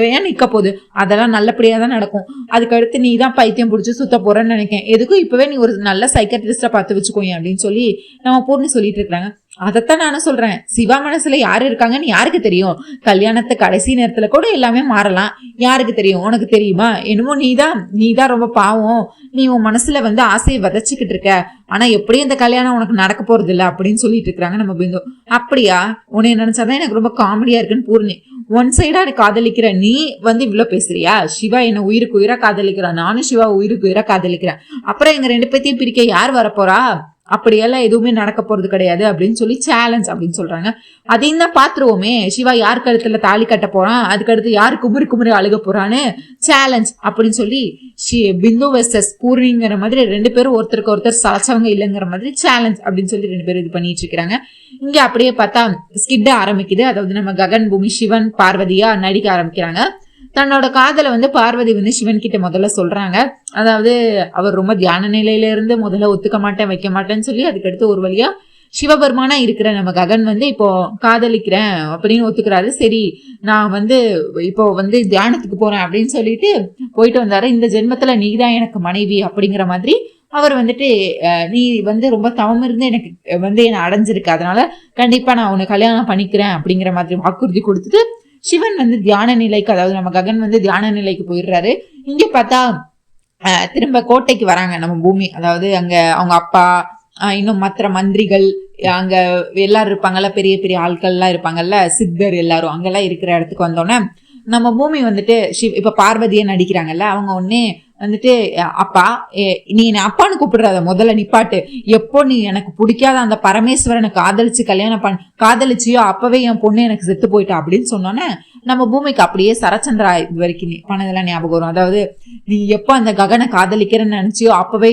ஏன் நிக்க போகுது? அதெல்லாம் நல்லபடியா தான் நடக்கும். அதுக்கடுத்து நீ தான் பைத்தியம் பிடிச்சி சுத்த போறேன்னு நினைக்கிறேன். எதுக்கும் இப்பவே நீ ஒரு நல்ல சைக்காட்ரிஸ்டா பார்த்து வச்சுக்கோங்க அப்படின்னு சொல்லி நம்ம பூர்ணி சொல்லிட்டு இருக்காங்க. அதைத்தான் நானும் சொல்றேன், சிவா மனசுல யாரு இருக்காங்கன்னு யாருக்கு தெரியும்? கல்யாணத்தை கடைசி நேரத்துல கூட எல்லாமே மாறலாம், யாருக்கு தெரியும்? உனக்கு தெரியுமா? என்னமோ நீதான் ரொம்ப பாவம், நீ உன் மனசுல ஆசையை விதைச்சுக்கிட்டு இருக்க, ஆனா எப்படியும் இந்த கல்யாணம் உனக்கு நடக்க போறது இல்ல அப்படின்னு சொல்லிட்டு இருக்காங்க நம்ம பிந்து. அப்படியா? உன்னை நினைச்சாதான் எனக்கு ரொம்ப காமெடியா இருக்குன்னு பூர்ணி. ஒன் சைடா காதலிக்கிற நீ இவ்வளவு பேசுறியா? சிவா என்ன உயிருக்கு உயிரா காதலிக்கிறான், நானும் சிவா உயிருக்கு உயிரா காதலிக்கிறேன், அப்புறம் எங்க 2 பேத்தையும் பிரிக்க யார் வரப்போறா? அப்படியெல்லாம் எதுவுமே நடக்க போறது கிடையாது அப்படின்னு சொல்லி சேலஞ்ச் அப்படின்னு சொல்றாங்க. அதையும் தான் பாத்துருவோமே, சிவா யார் கழுத்துல தாலி கட்ட போறான், அதுக்கடுத்து யாரு குமுறி அழுக போறான்னு சேலஞ்ச் அப்படின்னு சொல்லி பிந்து வெர்சஸ் பூர்ணிங்கிற மாதிரி 2 பேரும் ஒருத்தருக்கு ஒருத்தர் சலச்சவங்க இல்லைங்கிற மாதிரி சேலஞ்ச் அப்படின்னு சொல்லி 2 பேரும் இது பண்ணிட்டு இருக்கிறாங்க. இங்க அப்படியே பார்த்தா ஸ்கிட் ஆரம்பிக்குது. அதாவது நம்ம ககன், பூமி, சிவன், பார்வதியா நடிக்க ஆரம்பிக்கிறாங்க. தன்னோட காதலை வந்து பார்வதி வந்து சிவன் கிட்ட முதல்ல சொல்றாங்க. அதாவது அவர் ரொம்ப தியான நிலையில இருந்து முதல்ல ஒத்துக்க மாட்டேன் வைக்க மாட்டேன்னு சொல்லி அதுக்கடுத்து ஒரு வழியா சிவபெருமானா இருக்கிற நம்ம ககன் வந்து இப்போ காதலிக்கிறேன் அப்படின்னு ஒத்துக்கிறாரு. சரி நான் வந்து இப்போ வந்து தியானத்துக்கு போறேன் அப்படின்னு சொல்லிட்டு போயிட்டு வந்தாரு. இந்த ஜென்மத்துல நீதான் எனக்கு மனைவி அப்படிங்கிற மாதிரி அவர் வந்துட்டு நீ வந்து ரொம்ப தவம் இருந்து எனக்கு வந்து என்னை அடைஞ்சிருக்கு, அதனால கண்டிப்பா நான் உன்னை கல்யாணம் பண்ணிக்கிறேன் அப்படிங்கிற மாதிரி வாக்குறுதி கொடுத்துட்டு சிவன் வந்து தியான நிலைக்கு, அதாவது நம்ம ககன் வந்து தியான நிலைக்கு போயிடுறாரு. இங்க பார்த்தா திரும்ப கோட்டைக்கு வராங்க நம்ம பூமி. அதாவது அங்க அவங்க அப்பா இன்னும் மற்ற மந்திரிகள் அங்க எல்லாரும் இருப்பாங்கல்ல, பெரிய பெரிய ஆட்கள் எல்லாம் இருப்பாங்கல்ல, சித்தர் எல்லாரும் அங்கெல்லாம் இருக்கிற இடத்துக்கு வந்தோன்னே நம்ம பூமி வந்துட்டு இப்ப பார்வதியை நடிக்கிறாங்கல்ல, அவங்க ஒன்னே வந்துட்டு அப்பா நீ என்ன அப்பான்னு கூப்பிடுறாத, முதல்ல நிப்பாட்டு. எப்போ நீ எனக்கு பிடிக்காத அந்த பரமேஸ்வரனை காதலிச்சு கல்யாணம் காதலிச்சியோ அப்பவே என் பொண்ணு எனக்கு செத்து போயிட்டா அப்படின்னு சொன்னோன்னே நம்ம பூமிக்கு அப்படியே சரச்சந்திரா இது வரைக்கும் பண்ணதெல்லாம் ஞாபகம் வரும். அதாவது நீ எப்போ அந்த ககனை காதலிக்கிறேன்னு நினைச்சியோ அப்பவே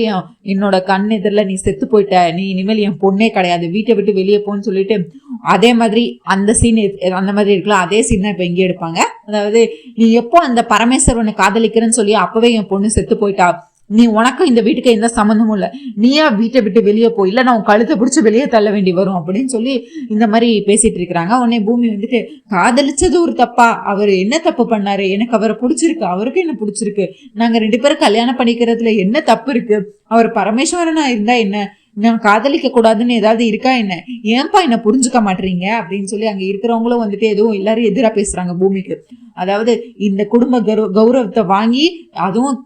என்னோட கண் எதிரில் நீ செத்து போயிட்ட, நீ இனிமேல் என் பொண்ணே கிடையாது, வீட்டை விட்டு வெளியே போன்னு சொல்லிட்டு அதே மாதிரி அந்த சீன் அந்த மாதிரி இருக்கலாம். அதே சீன் தான் இப்ப இங்கே எடுப்பாங்க. அதாவது நீ எப்போ அந்த பரமேஸ்வரனை காதலிக்கிறேன்னு சொல்லி அப்பவே என் பொண்ணு செத்து போயிட்டா, நீ உனக்கும் இந்த வீட்டுக்கு எந்த சம்மந்தமும் இல்லை, நீயா வீட்டை விட்டு வெளியே போய் இல்லை நான் உன் கழுத்தை பிடிச்சி வெளியே தள்ள வேண்டி வரும் அப்படின்னு சொல்லி இந்த மாதிரி பேசிட்டு இருக்கிறாங்க. உடனே பூமி வந்துட்டு காதலிச்சது ஒரு தப்பா, அவர் என்ன தப்பு பண்ணாரு, எனக்கு அவரை பிடிச்சிருக்கு, அவருக்கு என்ன பிடிச்சிருக்கு, நாங்க 2 பேரும் கல்யாணம் பண்ணிக்கிறதுல என்ன தப்பு இருக்கு, அவர் பரமேஸ்வரனா இருந்தா என்ன, நான் காதலிக்க கூடாதுன்னு ஏதாவது இருக்கா என்ன, ஏன்பா என்ன புரிஞ்சுக்க மாட்டீங்க அப்படின்னு சொல்லி அங்க இருக்கிறவங்களும் வந்துட்டு எதுவும் எல்லாரும் எதிராக பேசுறாங்க பூமிக்கு. அதாவது இந்த குடும்ப கௌரவத்தை வாங்கி, அதுவும்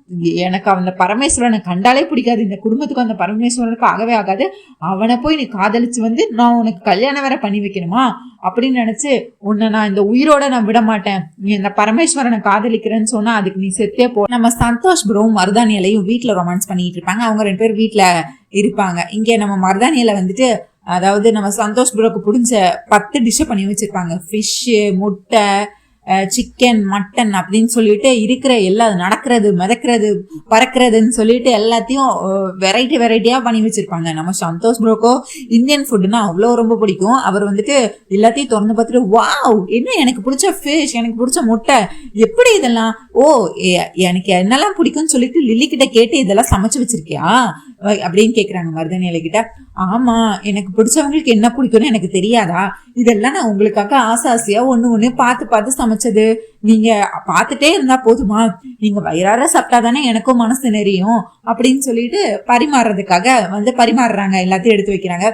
எனக்கு அந்த பரமேஸ்வரனை கண்டாலே பிடிக்காது, இந்த குடும்பத்துக்கு அந்த பரமேஸ்வரனுக்கு ஆகவே ஆகாது, அவனை போய் நீ காதலிச்சு வந்து நான் உனக்கு கல்யாணம் வேற பண்ணி வைக்கணுமா அப்படின்னு நினைச்சு உன்னை நான் இந்த உயிரோட நான் விட மாட்டேன், நீ இந்த பரமேஸ்வரனை காதலிக்கிறேன்னு சொன்னா அதுக்கு நீ செத்தே போ. நம்ம சந்தோஷ் ப்ரோவும் மருதானியலையும் வீட்டுல ரொமான்ஸ் பண்ணிட்டு இருப்பாங்க. அவங்க 2 பேர் வீட்டுல இருப்பாங்க. இங்க நம்ம மருதானியில வந்துட்டு அதாவது நம்ம சந்தோஷ் ப்ரோக்கு பிடிச்ச 10 டிஷ்ஷை பண்ணி வச்சிருப்பாங்க. ஃபிஷ், முட்டை, சிக்கன், மட்டன் அப்படின்னு சொல்லிட்டு இருக்கிற எல்லா நடக்கிறது மிதக்கிறது பறக்கிறதுன்னு சொல்லிட்டு எல்லாத்தையும் வெரைட்டியா பண்ணி வச்சிருப்பாங்க. நம்ம சந்தோஷ் ப்ரோக்கோ இந்தியன் ஃபுட்னா அவ்வளோ ரொம்ப பிடிக்கும். அவர் வந்துட்டு எல்லாத்தையும் திறந்து பார்த்துட்டு வாவ் என்ன எனக்கு பிடிச்ச ஃபிஷ், எனக்கு பிடிச்ச முட்டை, எப்படி இதெல்லாம், ஓ எனக்கு என்னெல்லாம் பிடிக்கும்னு சொல்லிட்டு லில்லி கிட்ட கேட்டு இதெல்லாம் சமைச்சு வச்சிருக்கியா அப்படின்னு கேக்குறாங்க மருதநிலை கிட்ட. ஆமா, எனக்கு பிடிச்சவங்களுக்கு என்ன பிடிக்கும்னு எனக்கு தெரியாதா, இதெல்லாம் நான் உங்களுக்காக ஆசையா ஒண்ணு பார்த்து சமைச்சது, நீங்க பார்த்துட்டே இருந்தா போதுமா, நீங்க வயிறார சாப்பிட்டாதானே எனக்கும் மனசு நிறையும் அப்படின்னு சொல்லிட்டு பரிமாறுறதுக்காக வந்து பரிமாறுறாங்க, எல்லாத்தையும் எடுத்து வைக்கிறாங்க.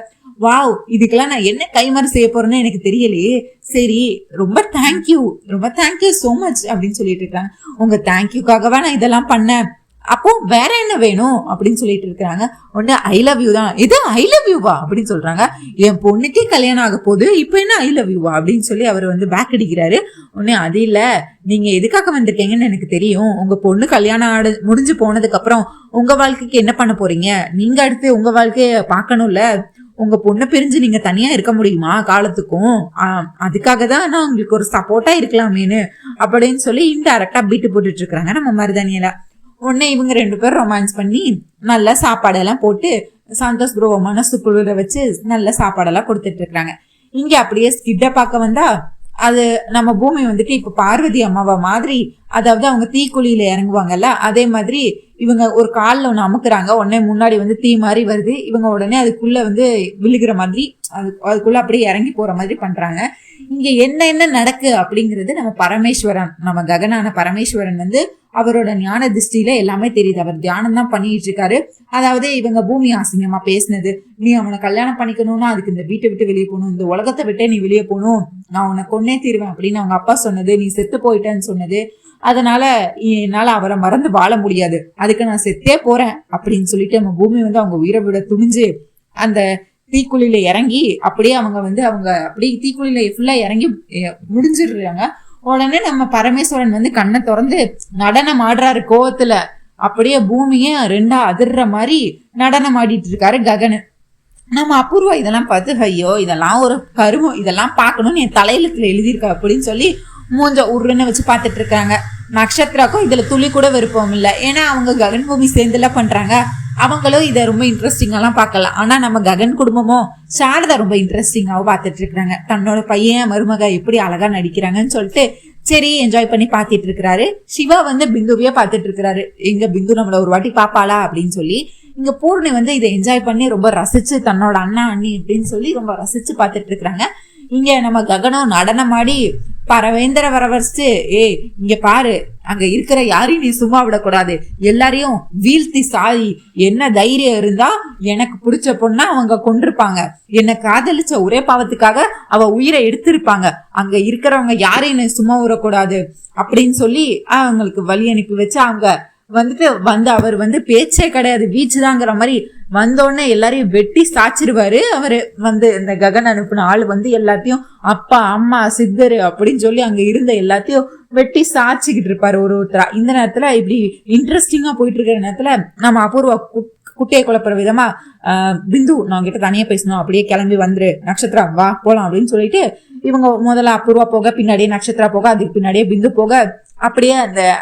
வாவ், இதுக்கெல்லாம் நான் என்ன கைமாறு செய்ய போறேன்னு எனக்கு தெரியலையே, சரி ரொம்ப தேங்க்யூ சோ மச் அப்படின்னு சொல்லிட்டு இருக்காங்க. உங்க தேங்க்யூக்காகவா நான் இதெல்லாம் பண்ணேன், அப்போ வேற என்ன வேணும் அப்படின்னு சொல்லிட்டு இருக்காங்க. ஒண்ணு ஐ லவ் யூ தான், இது ஐ லவ் யூவா அப்படின்னு சொல்றாங்க. என் பொண்ணுக்கே கல்யாணம் ஆக போகுது, இப்ப என்ன ஐ லவ் யூவா அப்படின்னு சொல்லி அவர் வந்து பேக் அடிக்கிறாரு. ஒண்ணு அது இல்ல, நீங்க எதுக்காக வந்திருக்கீங்கன்னு எனக்கு தெரியும், உங்க பொண்ணு கல்யாணம் முடிஞ்சு போனதுக்கு அப்புறம் உங்க வாழ்க்கைக்கு என்ன பண்ண போறீங்க, நீங்க அடுத்து உங்க வாழ்க்கைய பாக்கணும்ல, உங்க பொண்ணை பிரிஞ்சு நீங்க தனியா இருக்க முடியுமா காலத்துக்கும், அதுக்காக தான் நான் உங்களுக்கு ஒரு சப்போர்ட்டா இருக்கலாமேன்னு அப்படின்னு சொல்லி இன்டைரக்டா பீட்டு போட்டுட்டு இருக்காங்க நம்ம மருதானியில. உடனே இவங்க 2 பேரும் ரொமான்ஸ் பண்ணி நல்ல சாப்பாடெல்லாம் போட்டு சந்தோஷ் ப்ரோ மனசுக்குள்ள வச்சு நல்ல சாப்பாடெல்லாம் கொடுத்துட்டு இருக்காங்க. இங்க அப்படியே ஸ்கிட்ட பார்க்க வந்தா அது நம்ம பூமி வந்துட்டு இப்ப பார்வதி அம்மாவா மாதிரி, அதாவது அவங்க தீக்குழியில இறங்குவாங்கல்ல அதே மாதிரி இவங்க ஒரு காலில் ஒன்று அமுக்குறாங்க. உடனே முன்னாடி வந்து தீ மாதிரி வருது, இவங்க உடனே அதுக்குள்ள வந்து விழுகிற மாதிரி அதுக்குள்ள அப்படியே இறங்கி போற மாதிரி பண்றாங்க. இங்க என்ன நடக்கு அப்படிங்கிறது நம்ம பரமேஸ்வரன், நம்ம ககனான பரமேஸ்வரன் வந்து அவரோட ஞான திருஷ்டியில எல்லாமே தெரியுது. அவர் தியானம் தான் பண்ணிட்டு இருக்காரு. அதாவது இவங்க பூமி அசிங்கமா பேசினது, நீ அவனை கல்யாணம் பண்ணிக்கணும்னா அதுக்கு இந்த வீட்டை விட்டு வெளியே போகணும், இந்த உலகத்தை விட்டே நீ வெளியே போகணும், நான் உன்னை கொன்னே தீருவேன் அப்படின்னு அவங்க அப்பா சொன்னது, நீ செத்து போயிட்டேன்னு சொன்னது, அதனால என்னால அவரை மறந்து வாழ முடியாது, அதுக்கு நான் செத்தே போறேன் அப்படின்னு சொல்லிட்டு நம்ம பூமி வந்து அவங்க உயிரை விட துணிஞ்சு அந்த தீக்குழியில இறங்கி அப்படியே அவங்க அப்படியே தீக்குழியில ஃபுல்லா இறங்கி முடிஞ்சிடுறாங்க. உடனே நம்ம பரமேஸ்வரன் வந்து கண்ணை திறந்து நடனம் ஆடுறாரு கோவத்துல, அப்படியே பூமியே 2 அதிர்ற மாதிரி நடனம் ஆடிட்டு இருக்காரு ககனு. நம்ம அபூர்வா இதெல்லாம் பார்த்து ஐயோ இதெல்லாம் ஒரு கருமம், இதெல்லாம் பார்க்கணும்னு என் தலையிலத்துல எழுதியிருக்கா அப்படின்னு சொல்லி மூஞ்ச உருன்னு வச்சு பார்த்துட்டு இருக்காங்க. நட்சத்திராக்கும் இதுல துளி கூட விருப்பம் இல்லை. ஏன்னா அவங்க ககன் பூமி சேர்ந்துலாம் பண்றாங்க. அவங்களும் இதை ரொம்ப இன்ட்ரெஸ்டிங்காலாம் பார்க்கலாம். ஆனா நம்ம ககன் குடும்பமோ சாரதா ரொம்ப இன்ட்ரெஸ்டிங்காவும் பார்த்துட்டு இருக்காங்க. தன்னோட பையன் மருமக எப்படி அழகா நடிக்கிறாங்கன்னு சொல்லிட்டு சரி என்ஜாய் பண்ணி பார்த்துட்டு இருக்கிறாரு. சிவா வந்து பிந்துவையே பார்த்துட்டு இருக்கிறாரு. எங்க பிந்து நம்மள ஒரு வாட்டி பாப்பாளா அப்படின்னு சொல்லி. இங்க பூர்ணி வந்து இதை என்ஜாய் பண்ணி ரொம்ப ரசிச்சு தன்னோட அண்ணா அண்ணி அப்படின்னு சொல்லி ரொம்ப ரசிச்சு பார்த்துட்டு இருக்கிறாங்க. இங்க நம்ம ககனம் நடனம் ஆடி பரவேந்திர வரவழைச்சு இங்க பாரு, அங்க இருக்கிற யாரையும் நீ சும்மா விடக்கூடாது, எல்லாரையும் வீழ்த்தி சாதி, என்ன தைரியம் இருந்தா எனக்கு பிடிச்ச பொண்ணா அவங்க கொண்டிருப்பாங்க, என்னை காதலிச்ச ஒரே பாவத்துக்காக அவ உயிரை எடுத்திருப்பாங்க, அங்க இருக்கிறவங்க யாரையும் நீ சும்மா விடக்கூடாது அப்படின்னு சொல்லி அவங்களுக்கு வழி அனுப்பி வச்சு அவங்க அவர் வந்து பேச்சே கிடையாது, வீச்சுதாங்கிற மாதிரி வந்தோடனே எல்லாரையும் வெட்டி சாச்சிருவாரு. அவரு வந்து இந்த ககன் அனுப்பின ஆள் வந்து எல்லாத்தையும் அப்பா அம்மா சித்தரு அப்படின்னு சொல்லி அங்க இருந்த எல்லாத்தையும் வெட்டி சாச்சிக்கிட்டு இருப்பாரு ஒருத்தரா. இந்த நேரத்துல இப்படி இன்ட்ரெஸ்டிங்கா போயிட்டு இருக்கிற நேரத்துல நம்ம அபூர்வா குட்டையை குழப்புற விதமா பிந்து நான் கிட்ட தனியா பேசணும், அப்படியே கிளம்பி வந்துரு, நட்சத்திரா வா போலாம் அப்படின்னு சொல்லிட்டு இவங்க முதல்ல அபூர்வா போக, பின்னாடியே நட்சத்திரா போக, அதுக்கு பின்னாடியே பிந்து போக, அப்படியே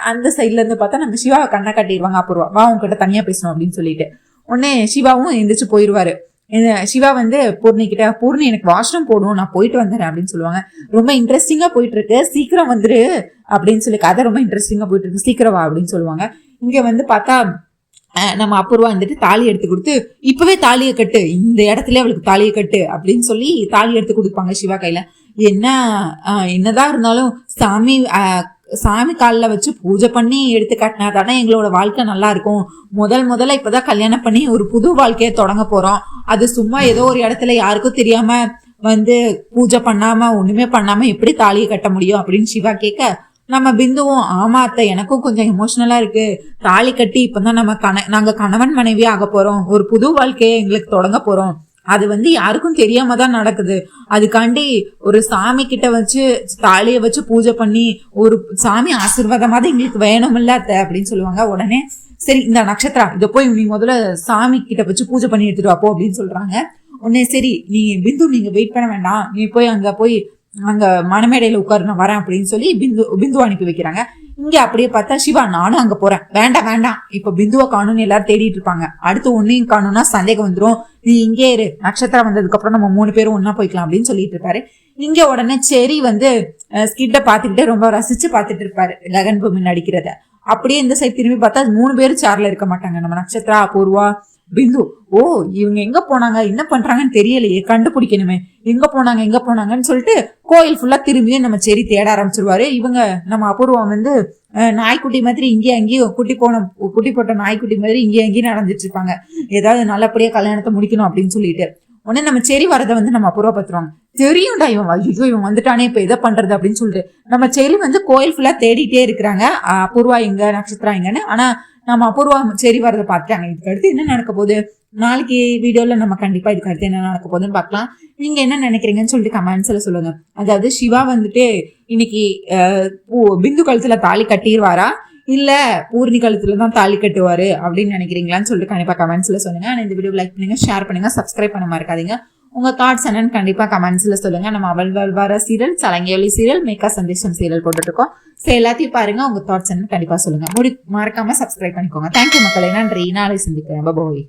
அந்த சைட்ல இருந்து பார்த்தா நம்ம சிவாவை கண்ணை கட்டிடுவாங்க. அபூர்வா வா உங்ககிட்ட தனியா பேசணும் அப்படின்னு சொல்லிட்டு உடனே சிவாவும் எந்திரிச்சு போயிடுவாரு. சிவா வந்து பூர்ணி கிட்ட, பூர்ணி எனக்கு வாஷ்ரூம் போடும், நான் போயிட்டு வந்துடுறேன் அப்படின்னு சொல்லுவாங்க. ரொம்ப இன்ட்ரெஸ்டிங்கா போயிட்டு இருக்கு, சீக்கிரம் வந்துரு அப்படின்னு சொல்லி, கதை ரொம்ப இன்ட்ரெஸ்டிங்கா போயிட்டு இருக்கு, சீக்கிரம் வா அப்படின்னு சொல்லுவாங்க. இங்க வந்து பார்த்தா நம்ம அபூர்வா வந்துட்டு தாலி எடுத்து கொடுத்து, இப்பவே தாலியை கட்டு, இந்த இடத்துல அவளுக்கு தாலியை கட்டு அப்படின்னு சொல்லி தாலி எடுத்து கொடுப்பாங்க சிவா கையில. என்னதான் இருந்தாலும் சாமி காலில் வச்சு பூஜை பண்ணி எடுத்து காட்டினா தானே எங்களோட வாழ்க்கை நல்லா இருக்கும். முதல்ல இப்பதான் கல்யாணம் பண்ணி ஒரு புது வாழ்க்கையை தொடங்க போறோம். அது சும்மா ஏதோ ஒரு இடத்துல யாருக்கும் தெரியாம வந்து பூஜை பண்ணாம ஒண்ணுமே பண்ணாம எப்படி தாலியை கட்ட முடியும் அப்படின்னு சிவா கேட்க, நம்ம பிந்துவும் ஆமா அத்தை எனக்கும் கொஞ்சம் எமோஷனலா இருக்கு, தாலி கட்டி இப்பதான் நாங்க கணவன் மனைவி ஆக போறோம், ஒரு புது வாழ்க்கையை எங்களுக்கு தொடங்க போறோம், அது வந்து யாருக்கும் தெரியாம தான் நடக்குது, அதுக்காண்டி ஒரு சாமி கிட்ட வச்சு தாலியை வச்சு பூஜை பண்ணி ஒரு சாமி ஆசீர்வாதமாவது எங்களுக்கு வேணும்ல அத்தை அப்படின்னு சொல்லுவாங்க. உடனே சரி இந்த நட்சத்திரா இதை போய் நீ முதல்ல சாமி கிட்ட வச்சு பூஜை பண்ணி எடுத்துட்டு வாப்போ அப்படின்னு சொல்றாங்க. உடனே சரி நீ பிந்து நீங்க வெயிட் பண்ண வேண்டாம், நீ போய் அங்க மணமேடையில உட்காரு நான் வரேன் அப்படின்னு சொல்லி பிந்து அனுப்பி வைக்கிறாங்க. இங்க அப்படியே பார்த்தா சிவா நானும் அங்க போறேன், வேண்டாம் இப்ப பிந்துவை காணும்னு எல்லாரும் தேடிட்டு இருப்பாங்க, அடுத்து ஒன்னையும் காணும்னா சந்தேகம் வந்துடும், நீ இங்கே இரு, நட்சத்திரம் வந்ததுக்கு அப்புறம் நம்ம 3 பேரும் ஒன்னா போய்க்கலாம் அப்படின்னு சொல்லிட்டு இருப்பாரு. இங்க உடனே செரி வந்து ஸ்கிட்ட பாத்துக்கிட்டே ரொம்ப ரசிச்சு பாத்துட்டு இருப்பாரு ககன் பூமி நடிக்கிறத. அப்படியே இந்த சைட் திரும்பி பார்த்தா 3 பேரும் சேர்ல இருக்க மாட்டாங்க, நம்ம நட்சத்திரா அபூர்வா பிந்து. இவங்க எங்க போனாங்க என்ன பண்றாங்கன்னு தெரியலையே, கண்டுபிடிக்கணுமே, எங்க போனாங்கன்னு சொல்லிட்டு கோயில் ஃபுல்லா திரும்பியும் நம்ம செரி தேட ஆரம்பிச்சிருவாரு. இவங்க நம்ம அபூர்வா வந்து நாய்க்குட்டி மாதிரி இங்கே அங்கேயும் குட்டி போட்ட நாய்க்குட்டி மாதிரி இங்கே அங்கேயும் நடந்துட்டு இருப்பாங்க, ஏதாவது நல்லபடியா கல்யாணத்தை முடிக்கணும் அப்படின்னு சொல்லிட்டு. உடனே நம்ம செரி வரதை வந்து நம்ம அபூர்வா பத்துருவாங்க. தெரியும்டா இவன் வந்துட்டானே இப்ப எதை பண்றது அப்படின்னு சொல்லிட்டு நம்ம செரி வந்து கோயில் ஃபுல்லா தேடிட்டே இருக்கிறாங்க, அபூர்வா எங்க நட்சத்திரம் எங்கன்னு. ஆனா நம்ம அபூர்வா சரி வரதை பார்த்துட்டாங்க. இதுக்கு அடுத்து என்ன நடக்க போகுது, நாளைக்கு வீடியோல நம்ம கண்டிப்பா இதுக்கு அடுத்து என்ன நடக்க போகுதுன்னு பார்க்கலாம். நீங்க என்ன நினைக்கிறீங்கன்னு சொல்லிட்டு கமெண்ட்ஸ்ல சொல்லுங்க. அதாவது சிவா வந்துட்டு இன்னைக்கு பிந்து கழுத்துல தாலி கட்டிடுவாரா இல்ல பூர்ணி கழுத்துல தான் தாலி கட்டுவாரு அப்படின்னு நினைக்கிறீங்களான்னு சொல்லிட்டு கண்டிப்பா கமெண்ட்ஸ்ல சொல்லுங்க. இந்த வீடியோ லைக் பண்ணுங்க, ஷேர் பண்ணுங்க, சப்ஸ்கிரைப் பண்ண மறக்காதீங்க. உங்க தாட்ஸ் என்னன்னு கண்டிப்பா கமெண்ட்ஸ்ல சொல்லுங்க. நம்ம அவள் வர சீரியல், சலங்கேலி சீரியல், மேக்கா சந்தேஷம் சீரியல் போட்டுட்டு இருக்கோம். எல்லாத்தையும் பாருங்க, உங்க தாட்ஸ் என்னன்னு கண்டிப்பா சொல்லுங்க. மறக்காம சப்ஸ்கிரைப் பண்ணிக்கோங்க. தேங்க்யூ மக்களே, நன்றி, நாளை சந்திக்கிறேன். பாய்.